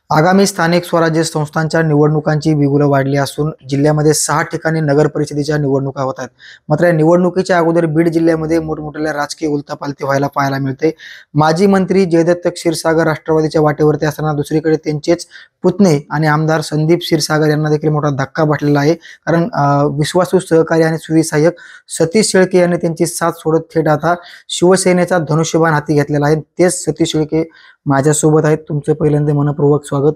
आगामी स्थानिक स्वराज्य संस्थांच्या निवडणुकांची बिगुलं वाढली असून जिल्ह्यामध्ये 6 ठिकाणी नगर परिषदेच्या निवडणुका होत आहेत. मात्र या निवडणुकीच्या अगोदर बीड जिल्ह्यामध्ये मोठमोठ्या राजकीय उलथापालथी व्हायला पाहायला मिळते. माजी मंत्री जयदत्त क्षीरसागर राष्ट्रवादीच्या वाटेवरती असताना दुसरीकडे त्यांचेच पुतणे आणि आमदार संदीप क्षीरसागर यांना देखील मोठा धक्का बसलेला आहे. कारण विश्वासू सहकारी आणि सुविसहाय्यक सतीश शेळके यांनी त्यांची साथ सोडत थेट आता शिवसेनेचा धनुष्यबाण हाती घेतलेला आहे. तेच सतीश शेळके माझ्यासोबत आहेत. तुमचं पहिल्यांदा मनपूर्वक स्वागत.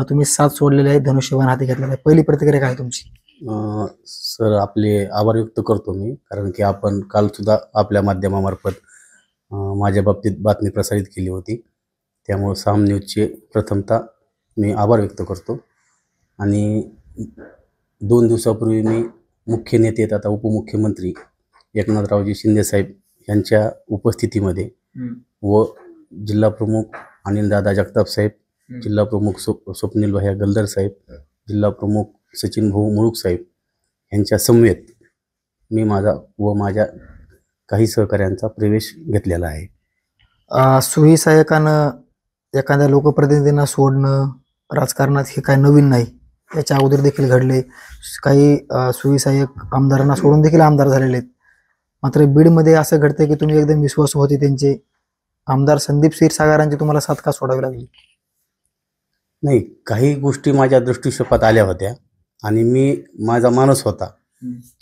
तुम्ही साथ सोडलेले आहे, धनुष्यबाण हाती घेतलेला आहे. पहिली प्रतिक्रिया काय तुमची? सर, आपले आभार व्यक्त करतो मी, कारण की आपण काल सुद्धा आपल्या माध्यमामार्फत माझ्या बाबतीत बातमी प्रसारित केली होती. त्यामुळे साम न्यूजचे प्रथमतः मी आभार व्यक्त करतो. आणि 2 दिवसापूर्वी मी मुख्य नेते आता उपमुख्यमंत्री एकनाथरावजी शिंदेसाहेब यांच्या उपस्थितीमध्ये व जिल्हा प्रमुख अनिलदादा जगताप साहेब, जिल्हा प्रमुख स्वप्नील भैया गलदर साहेब, जिल्हा प्रमुख सचिन भाऊ मुळूक साहेब यांच्या समवेत मी माझा व माझ्या काही सहकाऱ्यांचा प्रवेश घेतलेला आहे. सुविसहाय्यकानं एखाद्या लोकप्रतिनिधींना सोडणं राजकारणात हे काय नवीन नाही. याच्या अगोदर देखील घडले. काही सुविसहाय्यक आमदारांना सोडून देखील आमदार झालेले आहेत. मात्र बीडमध्ये असं घडतं की तुम्ही एकदम विश्वासू होते त्यांचे आमदार संदीप क्षीरसागरांची तुम्हाला साथ का सोडावी लागली? नाही, काही गोष्टी माझ्या दृष्टिक्षेपात आल्या होत्या आणि माझा मानस होता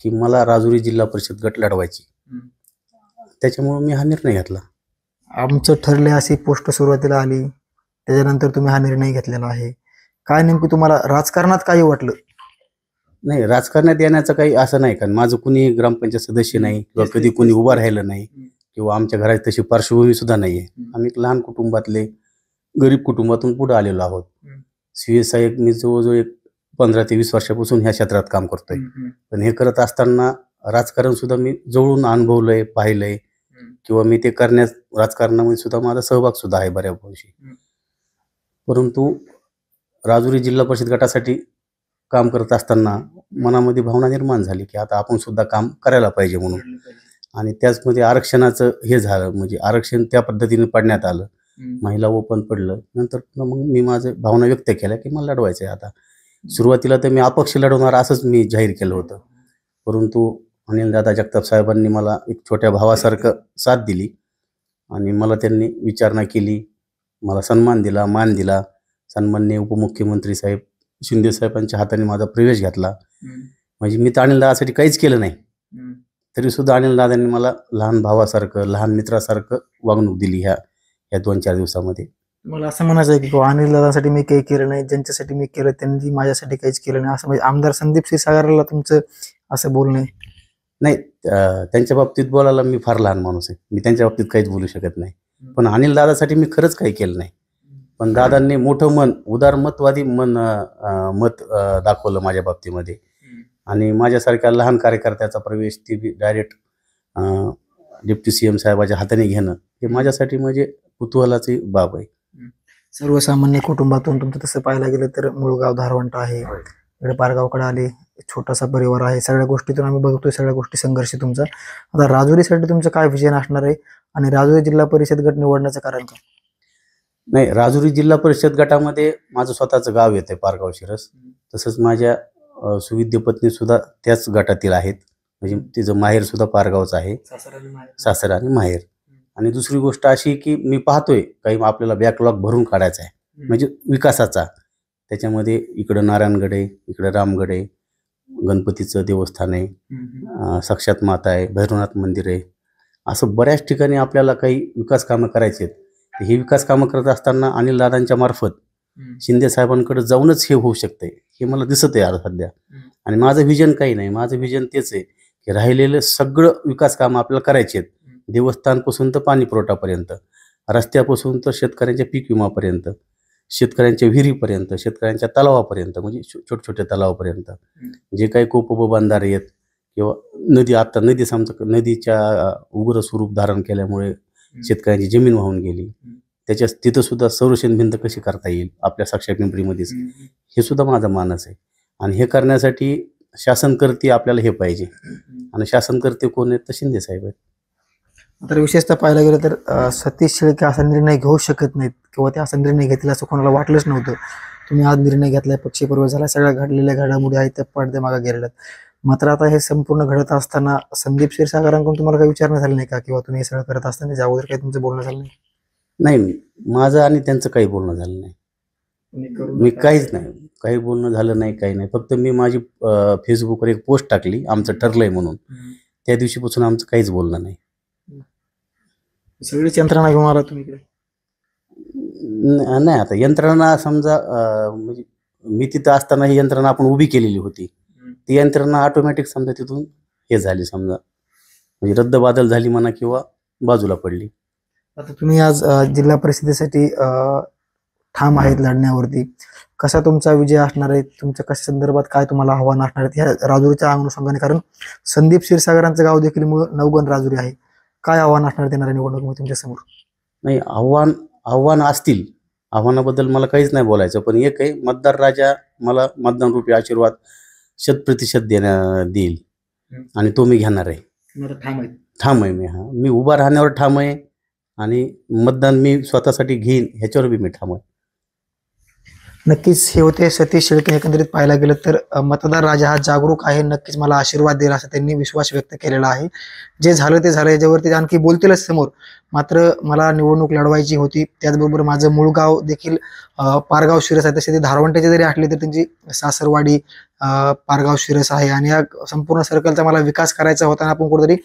की मला राजुरी जिल्हा परिषद गट लढवायची. त्याच्यामुळे मी हा निर्णय घेतला. आमचं ठरले अशी पोस्ट सुरुवातीला आली, त्याच्यानंतर तुम्ही हा निर्णय घेतलेला आहे. काय नेमकी तुम्हाला राजकारणात काही वाटलं? नाही, राजकारणात येण्याचं काही असं नाही, कारण माझं कुणी ग्रामपंचायत सदस्य नाही किंवा कधी कुणी उभा राहिलं नाही किंवा आमच्या घरात तशी पार्श्वभूमी सुद्धा नाही आहे. आम्ही एक लहान कुटुंबातले गरीब कुटुंबातून पुढे आलेलो आहोत. शिवसहाय्यक मी जवळजवळ एक 15 ते 20 वर्षापासून ह्या क्षेत्रात काम करतोय. पण हे करत असताना राजकारण सुद्धा मी जवळून अनुभवलंय, पाहिलंय किंवा मी ते करण्यास राजकारणामध्ये सुद्धा माझा सहभाग सुद्धा आहे बऱ्यापैकी. परंतु राजुरी जिल्हा परिषद गटासाठी काम करत असताना मनामध्ये भावना निर्माण झाली की आता आपण सुद्धा काम करायला पाहिजे म्हणून. आणि त्याचमध्ये आरक्षणाचं हे झालं, म्हणजे आरक्षण त्या पद्धतीने पडण्यात आलं, महिला ओपन पडलं. नंतर मग मी माझं भावना व्यक्त केल्या की मला लढवायचं आहे. आता सुरुवातीला तर मी अपक्ष लढवणार असंच मी जाहीर केलं होतं. परंतु अनिलदादा जगताप साहेबांनी मला एक छोट्या भावासारखं साथ दिली आणि मला त्यांनी विचारणा केली, मला सन्मान दिला, मान दिला. सन्माननीय उपमुख्यमंत्री साहेब शिंदे साहेबांच्या हाताने माझा प्रवेश घेतला. म्हणजे मी तर अनिलदादासाठी काहीच केलं नाही, तरी सुद्धा अनिलदादांनी मला लहान भावासारखं, लहान मित्रासारखं वागणूक दिली ह्या 2-4 दिवसामध्ये. मला असं म्हणायचं आहे की अनिलदादांसाठी मी काही केलं नाही, ज्यांच्यासाठी मी केलं त्यांनी माझ्यासाठी काहीच केलं नाही, असं म्हणजे आमदार संदीप क्षीरसागरला तुमचं असं बोलणं? नाही, त्यांच्या बाबतीत बोलायला मी फार लहान माणूस आहे, मी त्यांच्या बाबतीत काहीच बोलू शकत नाही. पण अनिलदादासाठी मी खरंच काही केलं नाही. पण दादांनी मोठं मन, उदारमतवादी मत दाखवलं माझ्या बाबतीमध्ये. आणि माझ्यासारख्या लहान कार्यकर्त्याचा प्रवेश ती डायरेक्ट डेप्टी CM साहेबाच्या हाताने घेणं हे माझ्यासाठी म्हणजे कुतूहलाची बाब आहे. सर्वसामान्य कुटुंबातून तुमचं तसं पाहायला गेलं तर मुळगाव धारवंट आहे, इकडे पारगावकडे आले, छोटासा परिवार आहे. सगळ्या गोष्टीतून आम्ही बघतोय, सगळ्या गोष्टी संघर्ष तुमचा. आता राजुरीसाठी तुमचं काय विजन असणार आहे आणि राजुरी जिल्हा परिषद गट निवडण्याचं कारण काय? नाही, राजुरी जिल्हा परिषद गटामध्ये माझं स्वतःचं गाव येतं पारगाव शिरस. तसंच माझ्या सुविद्य पत्नी सुद्धा त्याच गटातील आहेत, म्हणजे तिचं माहेर सुद्धा पारगावचं आहे, सासर आणि माहेर. आणि दुसरी गोष्ट अशी की मी पाहतोय काही आपल्याला बॅकलॉग भरून काढायचा आहे, म्हणजे विकासाचा. त्याच्यामध्ये इकडं नारायणगड आहे, इकडं रामगड आहे, गणपतीचं देवस्थान आहे, साक्षात माता आहे, भैरवनाथ मंदिर आहे. असं बऱ्याच ठिकाणी आपल्याला काही विकास कामं करायचे आहेत. हे विकास कामं करत असताना अनिलदादांच्या मार्फत शिंदे साहेबांकडे जाऊनच हे होऊ शकतंय, हे मला दिसत आहे आता सध्या. आणि माझं व्हिजन काही नाही, माझं व्हिजन तेच आहे की राहिलेलं सगळं विकास कामं आपल्याला करायचे आहेत. देवस्थानपासून तर पाणी पुरवठापर्यंत, रस्त्यापासून तर शेतकऱ्यांच्या पीक विमापर्यंत, शेतकऱ्यांच्या विहिरीपर्यंत, शेतकऱ्यांच्या तलावापर्यंत, म्हणजे छोटे तलावापर्यंत जे काही कोपब बंधारे आहेत किंवा नदी, आता नदीच्या उग्र स्वरूप धारण केल्यामुळे शेतकऱ्यांची जमीन वाहून गेली, तिथं सुद्धा संरक्षण भिंत कशी करता येईल आपल्या साक्षर पिंपरीमध्येच, हे सुद्धा माझा मानस आहे. आणि हे करण्यासाठी शासनकर्ते आपल्याला हे पाहिजे, आणि शासनकर्ते कोण आहेत तर शिंदे साहेब आहेत. तर विशेषतः पाहायला गेलं तर सतीश शेळके असा निर्णय घेऊ शकत नाहीत किंवा ते असा निर्णय घेतील असं कोणाला वाटलंच नव्हतं. तुम्ही आज निर्णय घेतलाय, पक्षप्रवेश झाला, सगळ्या घडलेल्या घडामोडी आहेत त्या पडद्यामागे गेलेल्या आहेत. मात्र आता हे संपूर्ण घडत असताना संदीप क्षीरसागरांकडून तुम्हाला काही विचारणं झालं नाही का, किंवा तुम्ही हे सगळं करत असताना त्याच्या अगोदर काही तुमचं बोलणं झालं नाही? नाही, माझं आणि त्यांचं काही बोलणं झालं नाही. मी काहीच नाही, काही बोलणं झालं नाही, काही नाही. फक्त मी माझी फेसबुकवर एक पोस्ट टाकली आमचं ठरलंय म्हणून. त्या दिवशीपासून आमचं काहीच बोलणं नाही. सगळीच यंत्रणा घेऊन आला तुम्ही इकडे? नाही, आता यंत्रणा समजा म्हणजे मी तिथं असताना ही यंत्रणा आपण उभी केलेली होती. ती यंत्रणा ऑटोमॅटिक समजा तिथून हे झाली, समजा म्हणजे रद्दबादल झाली म्हणा किंवा बाजूला पडली. आता तुम्ही आज जिल्हा परिषदेसाठी ठाम आहेत लढण्यावरती. कसा तुमचा विजय असणार आहे, तुमच्या कशा संदर्भात काय तुम्हाला आव्हान असणार आहे ह्या राजुरीच्या अनुषंगाने? कारण संदीप क्षीरसागरांचं गाव देखील मूळ नवगण राजुरी आहे. काय आव्हान असणार येणाऱ्या निवडणुकीमध्ये तुमच्या समोर? नाही, आव्हान असतील. आव्हानाबद्दल मला काहीच नाही बोलायचं, पण एक आहे, मतदार राजा मला मतदान रूपी आशीर्वाद 100% देईल आणि तो मी घेणार आहे. ठाम आहे मी. मी उभा राहण्यावर ठाम आहे आणि मतदान मी स्वतःसाठी घेईन ह्याच्यावर बी मी ठाम आहे. नक्कीच हे होते सतीश शेळके. एकंदरीत पाहायला गेलं तर मतदार राजा हा जागरूक आहे, नक्कीच मला आशीर्वाद देईल असं त्यांनी विश्वास व्यक्त केलेला आहे. जे झालं ते झालं, याच्यावरती आणखी बोलतीलच समोर. मात्र मला निवडणूक लढवायची होती, त्याचबरोबर माझं मूळ गाव देखील पारगाव शिरस आहे. तसे ते धारवंट्याचे जरी असले तर त्यांची सासरवाडी पारगाव शिरस आहे आणि या संपूर्ण सर्कलचा मला विकास करायचा होता आणि आपण कुठेतरी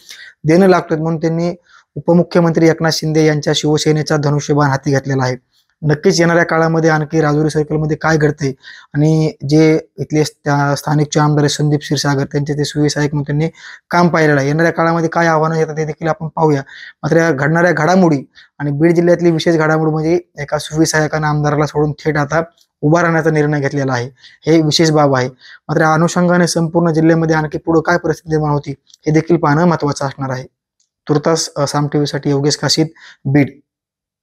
देणं लागतोय, म्हणून त्यांनी उपमुख्यमंत्री एकनाथ शिंदे यांच्या शिवसेनेचा धनुष्यबाण हाती घेतलेला आहे. नक्कीच येणाऱ्या काळामध्ये आणखी राजुरी सर्कलमध्ये काय घडते आणि जे इथले स्थानिकचे आमदार संदीप क्षीरसागर त्यांचे ते सुविधायक म्हणून त्यांनी काम पाहिलेलं आहे. येणाऱ्या काळामध्ये काय आव्हानं येतात ते देखील आपण पाहूया. मात्र या घडणाऱ्या घडामोडी आणि बीड जिल्ह्यातली विशेष घडामोडी म्हणजे एका सुविधायकानं आमदाराला सोडून थेट आता उभा राहण्याचा निर्णय घेतलेला आहे, हे विशेष बाब आहे. मात्र या अनुषंगाने संपूर्ण जिल्ह्यामध्ये आणखी पुढे काय परिस्थिती निर्माण होती हे देखील पाहणं महत्त्वाचं असणार आहे. तुर्तास साम टीव्हीसाठी योगेश काशीद, बीड.